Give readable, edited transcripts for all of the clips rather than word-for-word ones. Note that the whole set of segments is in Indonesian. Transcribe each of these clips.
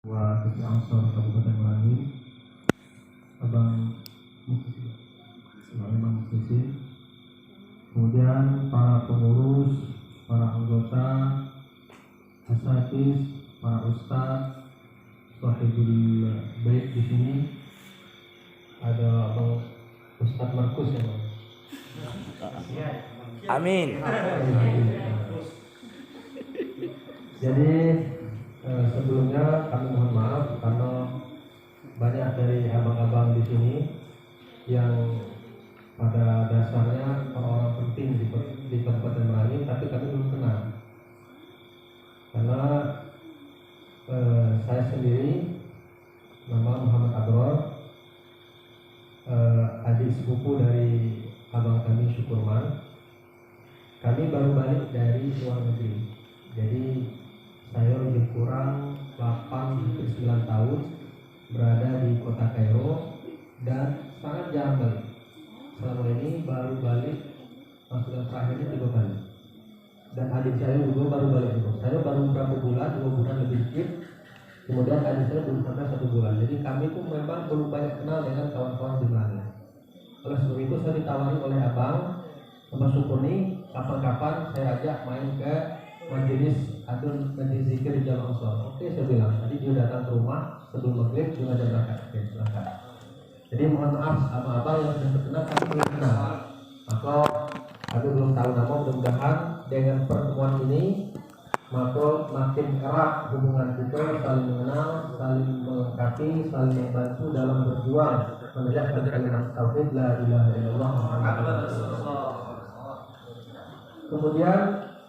Ketua Ansor Kabupaten Merangin, Abang Muslisin, kemudian para pengurus, para anggota, asatidz, para ustadz, sahibul bait di sini ada Abang Ustadz Markus ya Bang. Amin. Jadi sebelumnya kami mohon maaf karena banyak dari abang-abang di sini yang pada dasarnya orang-orang penting di Kabupaten Merangin, tapi kami belum kenal. Karena saya sendiri nama Muhammad Abror, adik sepupu dari abang kami Syukurman. Kami baru balik dari luar negeri. Jadi saya lebih kurang 8-9 tahun berada di kota Kairo dan sangat jarang balik. Selama ini baru balik maksudnya terakhirnya 3 kali. Dan adik saya juga baru balik juga. Saya baru beberapa bulan, 2 bulan lebih sedikit. Kemudian adik saya belum sampai 1 bulan. Jadi kami pun memang belum banyak kenal dengan kawan-kawan di Merangin. Oleh sebab itu saya ditawari oleh abang Sukuni, kapan-kapan saya ajak main ke majelis atau majelis zikir di Jalan Ansor. Oke, saya bilang. Tadi dia datang ke rumah sebelum maghrib, dia ngajak berangkat. Oke, silakan. Jadi mohon maaf sama abang yang sudah terkenal, kami belum kenal. Maka kami belum tahu nama. Mudah-mudahan dengan pertemuan ini maka makin erat hubungan kita, saling mengenal, saling melengkapi, saling membantu dalam berjuang menegakkan kalimat tauhid la ilaha illallah Muhammadur Rasulullah. Kemudian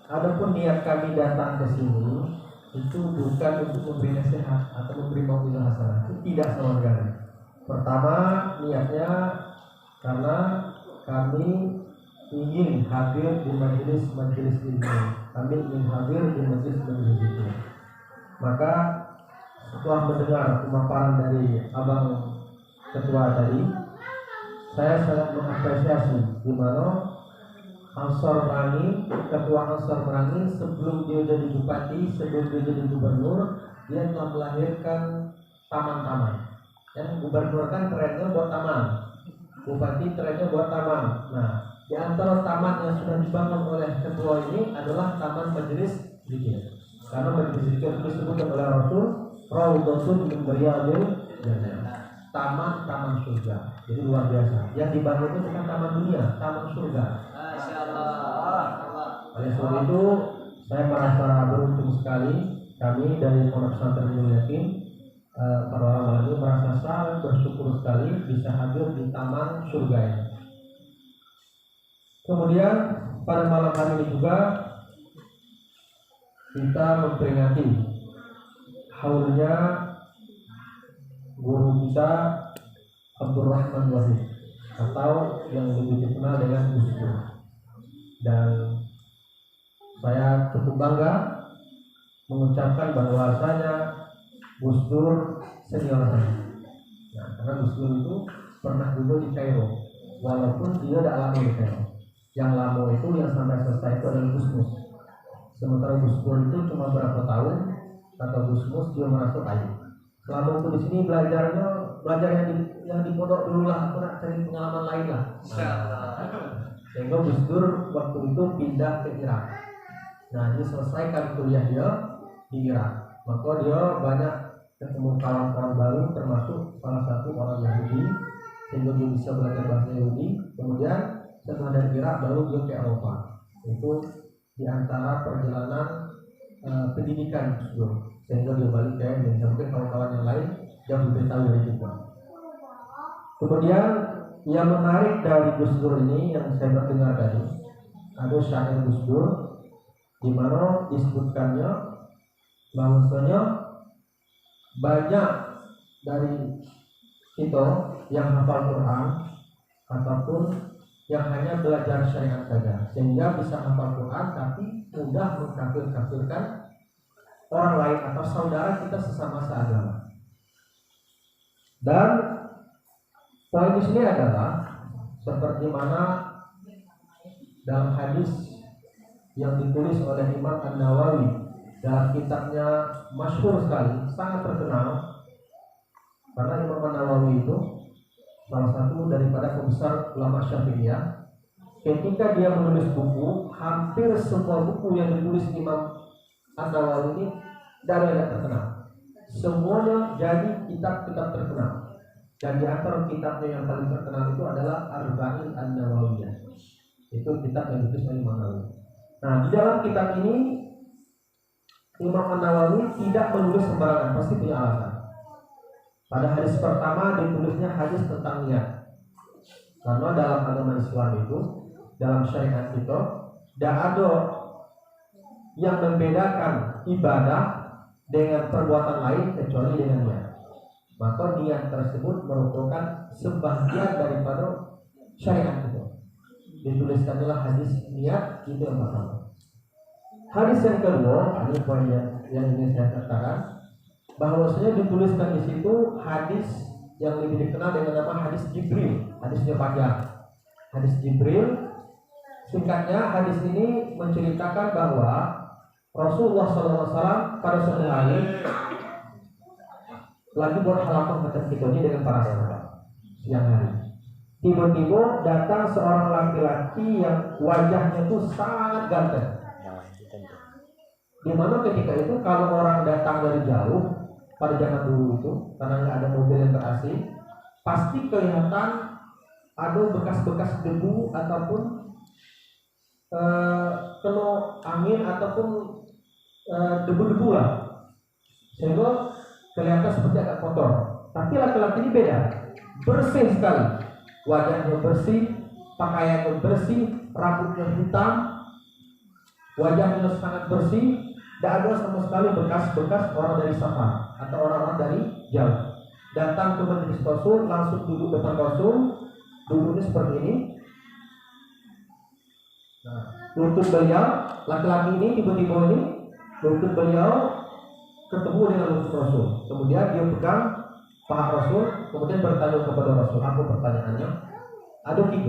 adapun niat kami datang ke sini itu bukan untuk memberi nasihat atau memberi mau'izah hasanah, itu tidak sama sekali. Pertama, niatnya karena kami ingin hadir di majelis ilmu. Kami ingin hadir di majelis itu. Maka setelah mendengar pemaparan dari abang ketua tadi, saya sangat mengapresiasi di mana Ansor Merangin, ketua Ansor Merangin sebelum dia jadi bupati, sebelum dia jadi gubernur, dia telah melahirkan taman-taman. Yang gubernur kan trennya buat taman, bupati trennya buat taman. Nah, di antara taman yang sudah dibangun oleh ketua ini adalah taman majelis zikir. Karena majelis zikir itu disebutkan oleh Rasul Raudhatun min riyadil jannah. Taman surga. Jadi luar biasa. Yang dibangun itu bukan taman dunia, taman surga. Oleh sebab itu saya merasa beruntung sekali kami dari Pondok Pesantren Nurul Yakin para ulama ini merasa sangat bersyukur sekali bisa hadir di taman surga ini. Kemudian pada malam hari ini juga kita memperingati haulnya guru kita Abdurrahman Wahid atau yang lebih dikenal dengan Gus Dur. Dan saya cukup bangga mengucapkan bahwasanya Gus Dur senior saya. Nah, karena Gus Dur itu pernah dulu di Kairo, walaupun dia tidak lama di Kairo. Yang lama itu yang sampai selesai itu adalah Gus Mus. Sementara Gus Dur itu cuma berapa tahun, kata Gus Mus dia merasa kaya. Selama itu di sini belajar yang di pondok dulu lah, aku nak cari pengalaman lain lah. Sehingga Gus Dur waktu itu pindah ke Irak. Nah, dia selesaikan kuliah dia di Irak. Maka dia banyak ketemu kawan-kawan baru, termasuk salah satu orang Yahudi, sehingga dia bisa belajar bahasa Yahudi. Kemudian setelah dari Irak baru dia ke Eropa. Itu di antara perjalanan pendidikan Gus Dur, sehingga dia balik ke Indonesia. Mungkin kawan-kawan yang lain yang lebih tahu dari kita. Kemudian yang menarik dari Gus Dur ini yang saya dengar tadi, ada syair Gus Dur di mana disebutkannya bahwasanya banyak dari kita yang hafal Quran ataupun yang hanya belajar syariat saja sehingga bisa hafal Quran tapi mudah mengkafir-kafirkan orang lain atau saudara kita sesama seagama. Dan poin di sini adalah seperti mana dalam hadis yang ditulis oleh Imam An-Nawawi dalam kitabnya masyhur sekali, sangat terkenal, karena Imam An-Nawawi itu salah satu daripada pembesar ulama Syafi'iyah. Ketika dia menulis buku, hampir semua buku yang ditulis Imam An-Nawawi ini dari yang terkenal. Semuanya jadi kitab-kitab terkenal. Dan di antara kitabnya yang paling terkenal itu adalah Arba'in An-Nawawiyah. Itu kitab yang ditulis oleh Imam Nawawi. Nah, di dalam kitab ini Imam An-Nawawi tidak menulis sembarangan, pasti punya alasan. Pada hadis pertama ditulisnya hadis tentang niat. Karena dalam agama Islam itu, dalam syariat itu, tidak ada yang membedakan ibadah dengan perbuatan lain kecuali dengan niat. Maka niat tersebut merupakan sebagian daripada syariat itu. Dituliskanlah hadis niat itu yang pertama. Hadis yang kedua, ini poin yang ingin saya katakan, bahwasanya dituliskan di situ hadis yang lebih dikenal dengan nama hadis Jibril, hadisnya panjang. Hadis Jibril, singkatnya hadis ini menceritakan bahwa Rasulullah SAW pada suatu hari lagi berhalaqah macam ini dengan para sahabat siang hari. Tiba-tiba datang seorang laki-laki yang wajahnya itu sangat ganteng. Dimana ketika itu kalau orang datang dari jauh pada zaman dulu itu, karena nggak ada mobil yang ber-AC, pasti kelihatan ada bekas-bekas debu ataupun kena angin ataupun debu-debu lah, sehingga kelihatan seperti agak kotor. Tapi laki-laki ini beda, bersih sekali, wajahnya bersih, pakaiannya bersih, rambutnya hitam, wajahnya sangat bersih. Tidak ada sama sekali bekas-bekas orang dari safar atau orang-orang dari jauh. Datang ke majelis Rasul, langsung duduk depan Rasul, duduknya seperti ini. Nah, lutut beliau, laki-laki ini tiba-tiba ini, lutut beliau ketemu dengan lutut Rasul. Kemudian dia pegang paha Rasul, kemudian bertanya kepada Rasul. Apa pertanyaannya? Ada 3.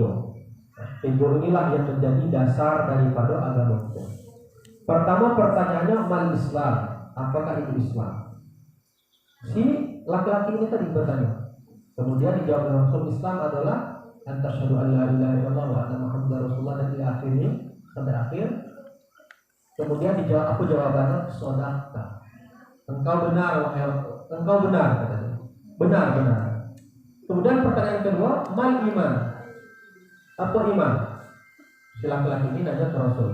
Nah, 3 inilah yang menjadi dasar daripada agama kita. Pertama pertanyaannya, mal Islam, apakah itu Islam? Si laki-laki ini tadi bertanya. Kemudian dijawab oleh Rasul, Islam adalah antasyhadu an la ilaha illallah wa anna muhammadar rasulullah, dan ila akhirnya sampai akhir. Kemudian dijawab, apa jawabannya? Shadaqta. Engkau benar, engkau benar katanya. Benar. Kemudian pertanyaan kedua, mal iman. Apa iman? Si laki-laki ini nanya ke Rasul.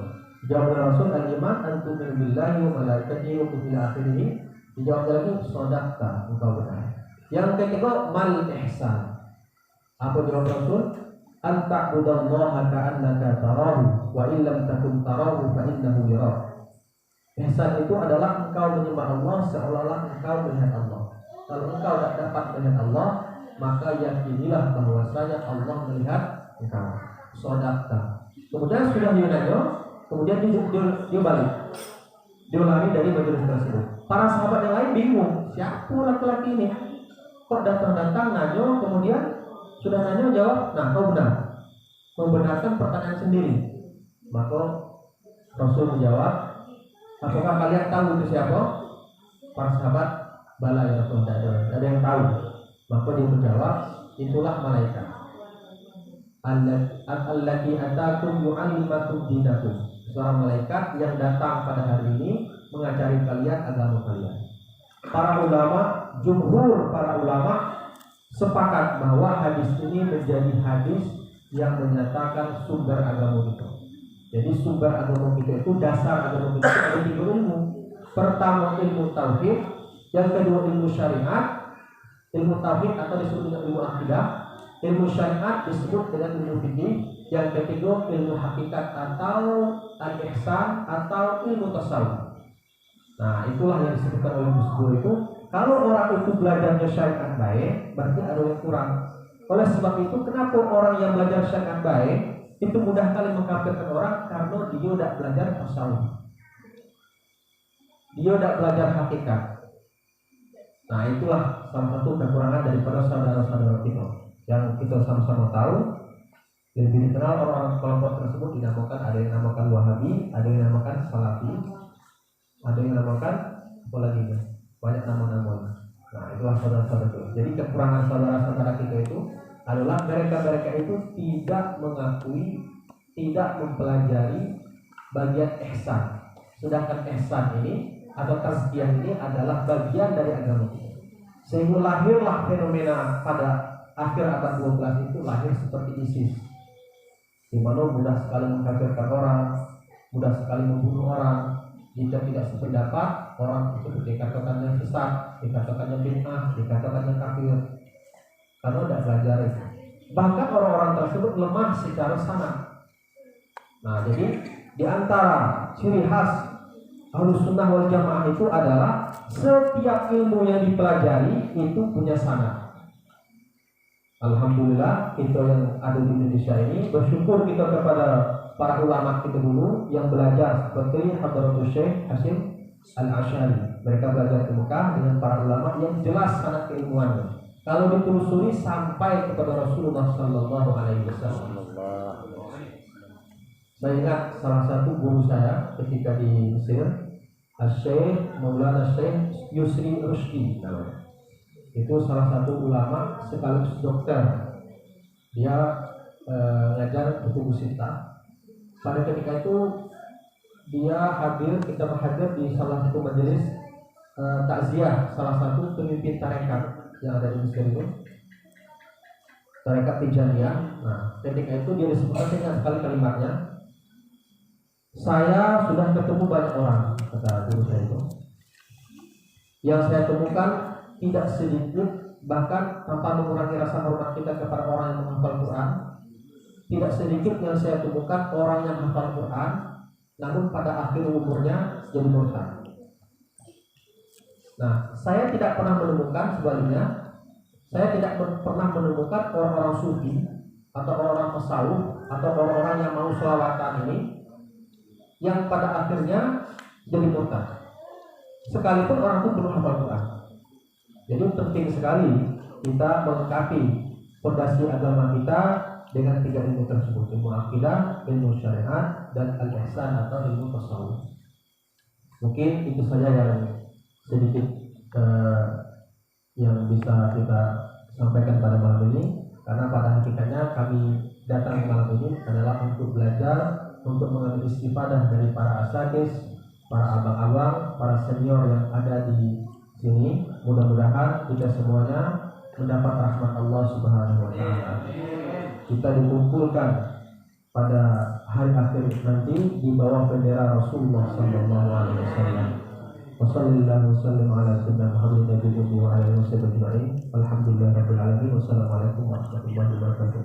Jawab Rasul, al-iman antu'minu billahi wa malaikatihi wa kutubihi akhirih. Dijawab lagi, shadaqta, engkau benar. Yang ketiga, mal ihsan. Apa jawab Rasul? An ta'budallaha ka'annaka tarahu wa illam takun tarahu fa innahu yarak. Ihsan itu adalah engkau menyembah Allah seolah-olah engkau melihat Allah. Kalau engkau tidak dapat melihat Allah, maka yakinilah bahwasanya Allah melihat engkau. Shadaqta. Kemudian sudah dinanya, kemudian dia balik, dia lari dari majelis tersebut. Para sahabat yang lain bingung, siapa laki-laki ini? Kok datang-datang nanya, kemudian sudah nanya jawab, nah kau benar, membenarkan pertanyaan sendiri. Maka Rasul menjawab, apakah kalian tahu itu siapa? Para sahabat, bala ya Rasul, tidak ada yang tahu. Maka dia menjawab, itulah malaikat. Allati atakum yu'allimakum dinakum. Seorang malaikat yang datang pada hari ini mengajari kalian agama kalian. Para ulama, jumhur para ulama sepakat bahwa hadis ini menjadi hadis yang menyatakan sumber agama kita. Jadi sumber agama kita itu, dasar agama kita itu ada 3 ilmu. Pertama ilmu tauhid, yang kedua ilmu syariat. Ilmu tauhid atau disebut dengan ilmu akidah, ilmu syariat disebut dengan ilmu fikih, yang ketiga ilmu hakikat atau al-ihsan atau ilmu tasawuf. Nah, itulah yang disebutkan oleh Gus itu. Kalau orang itu belajarnya syariat baik, berarti ada yang kurang. Oleh sebab itu, kenapa orang yang belajar syariat baik itu mudah kali mengkafirkan orang? Karena dia tidak belajar tasawuf, dia tidak belajar hakikat. Nah, itulah salah satu kekurangan daripada saudara-saudara kita yang kita sama-sama tahu. Lebih dikenal orang kelompok tersebut dinamakan, ada yang namakan Wahabi, ada yang namakan Salafi. Ada yang namakan apa lagi kan? Banyak nama-nama. Nah, itulah saudara-saudara itu. Jadi kekurangan saudara-saudara kita itu adalah mereka itu tidak mengakui, tidak mempelajari bagian ihsan. Sedangkan ihsan ini atau tazkiyah ini adalah bagian dari agama kita. Sehingga lahirlah fenomena pada akhir abad 12 itu lahir seperti ISIS, di mana mudah sekali mengkafirkan orang, mudah sekali membunuh orang. Jika tidak sependapat, orang itu dikatakannya sesat, dikatakannya bid'ah, dikatakannya kafir, karena tidak belajar itu. Bahkan orang-orang tersebut lemah secara sanad. Nah, jadi di antara ciri khas Ahlus Sunnah wal Jamaah itu adalah setiap ilmu yang dipelajari itu punya sanad. Alhamdulillah kita yang ada di Indonesia ini bersyukur kita kepada para ulama kita dulu yang belajar seperti Hadratus Syekh Hasyim Al-Asy'ari. Mereka belajar di Mekah dengan para ulama yang jelas sanad keilmuannya. Kalau ditelusuri sampai kepada Rasulullah Sallallahu Alaihi Wasallam. Saya ingat salah satu guru saya ketika di Mesir, Syekh Maulana Syekh Yusri Rushdi namanya. Itu salah satu ulama sekaligus dokter. Dia ngajar buku Sita. Pada ketika itu dia kita hadir di salah satu majelis takziah salah satu pemimpin tarekat yang ada di Mesir itu, tarekat Tijaniyah. Nah, ketika itu dia disebutkan sekali kalimatnya, saya sudah ketemu banyak orang, kata guru saya itu. Yang saya temukan tidak sedikit, bahkan tanpa mengurangi rasa hormat kita kepada orang yang menghafal Quran, tidak sedikit yang saya temukan orang yang menghafal Quran, namun pada akhir umurnya jadi murtad. Nah, saya tidak pernah menemukan sebaliknya, saya tidak pernah menemukan orang-orang sufi atau orang-orang tasawuf atau orang-orang yang mau selawatan ini yang pada akhirnya jadi murtad, sekalipun orang itu belum hafal Quran. Jadi penting sekali kita melengkapi fondasi agama kita dengan 3 ilmu tersebut: ilmu akidah, ilmu syariat, dan al-ihsan atau ilmu tasawuf. Mungkin itu saja yang sedikit yang bisa kita sampaikan pada malam ini, karena pada hakikatnya kami datang malam ini adalah untuk belajar, untuk mengambil istifadah dari para asatidz, para abang-abang, para senior yang ada di sini. Mudah-mudahan kita semuanya mendapat rahmat Allah Subhanahu wa taala. Kita dikumpulkan pada hari akhir nanti di bawah bendera Rasulullah sallallahu alaihi wasallam. Wassallallahu wasallam ala sayyidina Muhammadin wa ala alihi wasallam. Alhamdulillahirabbil alamin. Wassalamualaikum warahmatullahi wabarakatuh.